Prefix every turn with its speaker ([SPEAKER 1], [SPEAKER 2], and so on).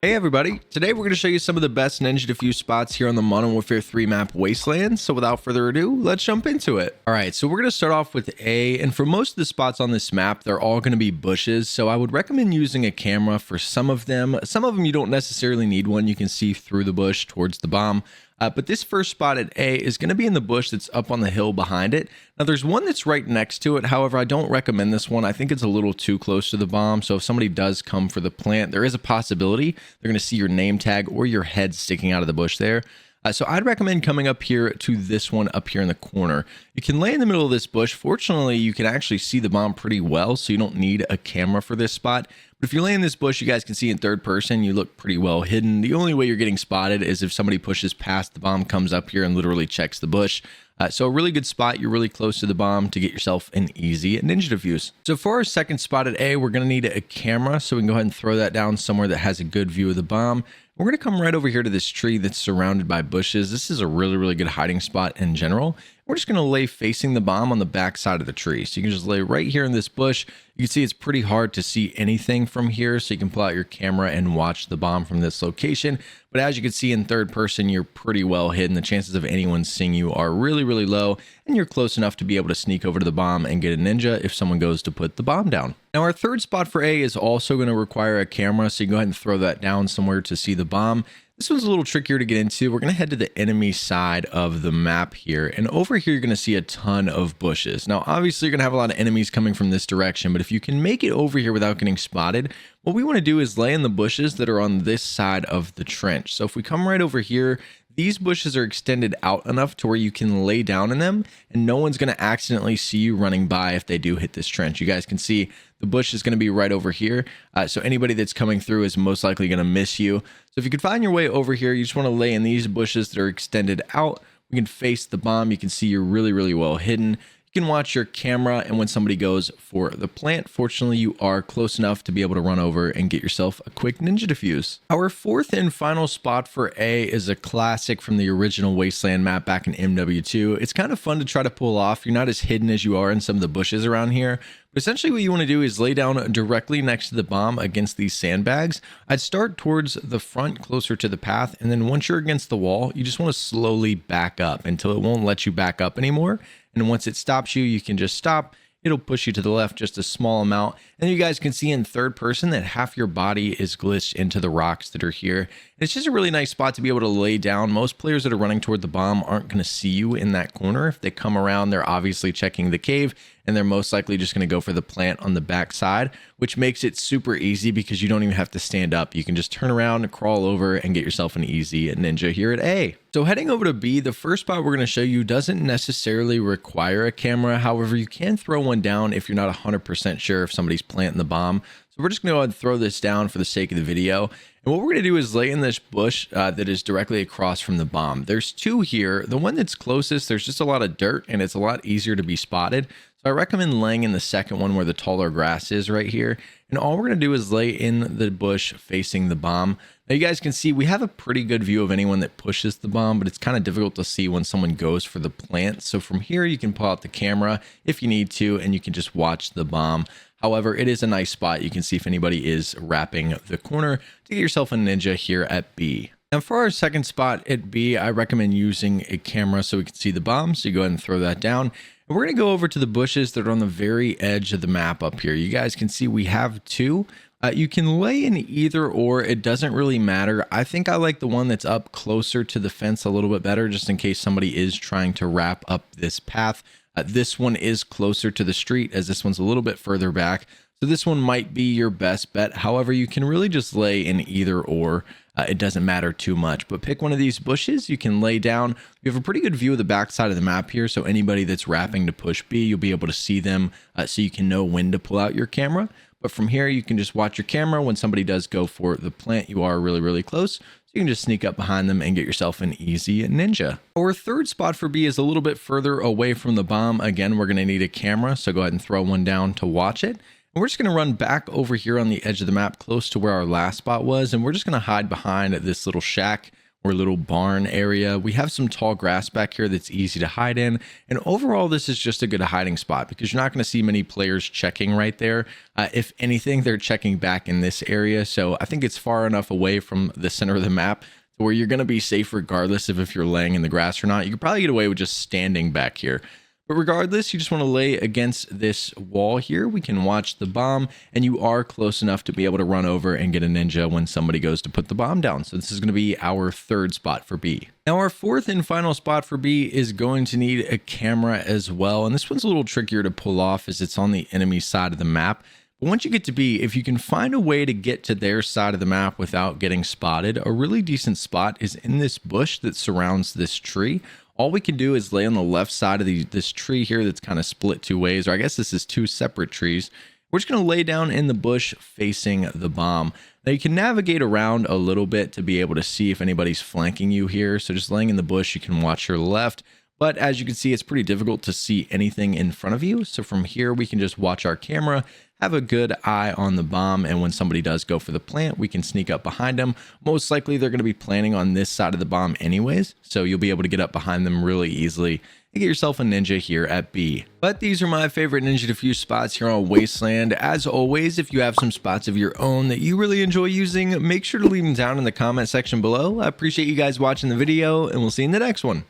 [SPEAKER 1] Hey everybody, today we're going to show you some of the best ninja defuse spots here on the Modern Warfare 3 map Wasteland. So without further ado, let's jump into it. Alright, so we're going to start off with A, and for most of the spots on this map, they're all going to be bushes. So I would recommend using a camera for some of them. Some of them you don't necessarily need one, you can see through the bush towards the bomb. But this first spot at A is going to be in the bush that's up on the hill behind it. Now there's one that's right next to it. However, I don't recommend this one. I think it's a little too close to the bomb. So if somebody does come for the plant, there is a possibility they're going to see your name tag or your head sticking out of the bush there. So I'd recommend coming up here to this one up here in the corner. You can lay in the middle of this bush. Fortunately, you can actually see the bomb pretty well, so you don't need a camera for this spot. But if you lay in this bush, you guys can see in third person, you look pretty well hidden. The only way you're getting spotted is if somebody pushes past the bomb, comes up here and literally checks the bush. So a really good spot. You're really close to the bomb to get yourself an easy ninja defuse. So for our second spot at A, we're going to need a camera. So we can go ahead and throw that down somewhere that has a good view of the bomb. We're going to come right over here to this tree that's surrounded by bushes. This is a really good hiding spot in general. We're just going to lay facing the bomb on the back side of the tree. So you can just lay right here in this bush. You can see it's pretty hard to see anything from here. So you can pull out your camera and watch the bomb from this location. But as you can see in third person, you're pretty well hidden. The chances of anyone seeing you are really low. And you're close enough to be able to sneak over to the bomb and get a ninja if someone goes to put the bomb down. Now our third spot for A is also going to require a camera. So you can go ahead and throw that down somewhere to see the bomb. This one's a little trickier to get into. We're going to head to the enemy side of the map here. And over here, you're going to see a ton of bushes. Now, obviously, you're going to have a lot of enemies coming from this direction. But if you can make it over here without getting spotted, what we want to do is lay in the bushes that are on this side of the trench. So if we come right over here, these bushes are extended out enough to where you can lay down in them and no one's going to accidentally see you running by if they do hit this trench. You guys can see the bush is going to be right over here. So anybody that's coming through is most likely going to miss you. So if you can find your way over here, you just want to lay in these bushes that are extended out. We can face the bomb. You can see you're really well hidden. You can watch your camera, and when somebody goes for the plant, fortunately, you are close enough to be able to run over and get yourself a quick ninja defuse. Our fourth and final spot for A is a classic from the original Wasteland map back in MW2. It's kind of fun to try to pull off. You're not as hidden as you are in some of the bushes around here. But essentially what you want to do is lay down directly next to the bomb against these sandbags. I'd start towards the front closer to the path, and then once you're against the wall, you just want to slowly back up until it won't let you back up anymore. And once it stops you, you can just stop. It'll push you to the left just a small amount. And you guys can see in third person that half your body is glitched into the rocks that are here. And it's just a really nice spot to be able to lay down. Most players that are running toward the bomb aren't going to see you in that corner. If they come around, they're obviously checking the cave, and they're most likely just going to go for the plant on the back side, which makes it super easy because you don't even have to stand up. You can just turn around and crawl over and get yourself an easy ninja here at A. So heading over to B, the first spot we're going to show you doesn't necessarily require a camera. However, you can throw one down if you're not 100% sure if somebody's planting the bomb. So we're just going to go ahead and throw this down for the sake of the video. And what we're going to do is lay in this bush that is directly across from the bomb. There's two here. The one that's closest, there's just a lot of dirt and it's a lot easier to be spotted. So I recommend laying in the second one where the taller grass is right here. And all we're going to do is lay in the bush facing the bomb. Now you guys can see we have a pretty good view of anyone that pushes the bomb, but it's kind of difficult to see when someone goes for the plant. So from here, you can pull out the camera if you need to, and you can just watch the bomb. However, it is a nice spot. You can see if anybody is wrapping the corner to get yourself a ninja here at B. Now for our second spot at B, I recommend using a camera so we can see the bomb. So you go ahead and throw that down. And we're going to go over to the bushes that are on the very edge of the map up here. You guys can see we have two. You can lay in either or, it doesn't really matter. I think I like the one that's up closer to the fence a little bit better, just in case somebody is trying to wrap up this path. This one is closer to the street as this one's a little bit further back. So this one might be your best bet. However, you can really just lay in either or. It doesn't matter too much, but pick one of these bushes. You can lay down. You have a pretty good view of the back side of the map here. So anybody that's wrapping to push B, you'll be able to see them so you can know when to pull out your camera. But from here, you can just watch your camera. When somebody does go for the plant, you are really close. So you can just sneak up behind them and get yourself an easy ninja. Our third spot for B is a little bit further away from the bomb. Again, we're going to need a camera. So go ahead and throw one down to watch it. And we're just going to run back over here on the edge of the map close to where our last spot was. And we're just going to hide behind this little shack. or little barn area. We have some tall grass back here that's easy to hide in. And overall, this is just a good hiding spot because you're not going to see many players checking right there. If anything, they're checking back in this area. So I think it's far enough away from the center of the map to where you're going to be safe regardless of if you're laying in the grass or not. You could probably get away with just standing back here. But regardless, you just want to lay against this wall here. We can watch the bomb, and you are close enough to be able to run over and get a ninja when somebody goes to put the bomb down. So this is going to be our third spot for B. Now our fourth and final spot for B is going to need a camera as well. And this one's a little trickier to pull off as it's on the enemy side of the map. But once you get to B, if you can find a way to get to their side of the map without getting spotted, a really decent spot is in this bush that surrounds this tree. All we can do is lay on the left side of this tree here that's kind of split two ways, or I guess this is two separate trees. We're just going to lay down in the bush facing the bomb. Now you can navigate around a little bit to be able to see if anybody's flanking you here. So just laying in the bush, you can watch your left. But as you can see, it's pretty difficult to see anything in front of you. So from here, we can just watch our camera, have a good eye on the bomb, and when somebody does go for the plant, we can sneak up behind them. Most likely, they're going to be planting on this side of the bomb anyways, so you'll be able to get up behind them really easily and get yourself a ninja here at B. But these are my favorite ninja defuse spots here on Wasteland. As always, if you have some spots of your own that you really enjoy using, make sure to leave them down in the comment section below. I appreciate you guys watching the video, and we'll see you in the next one.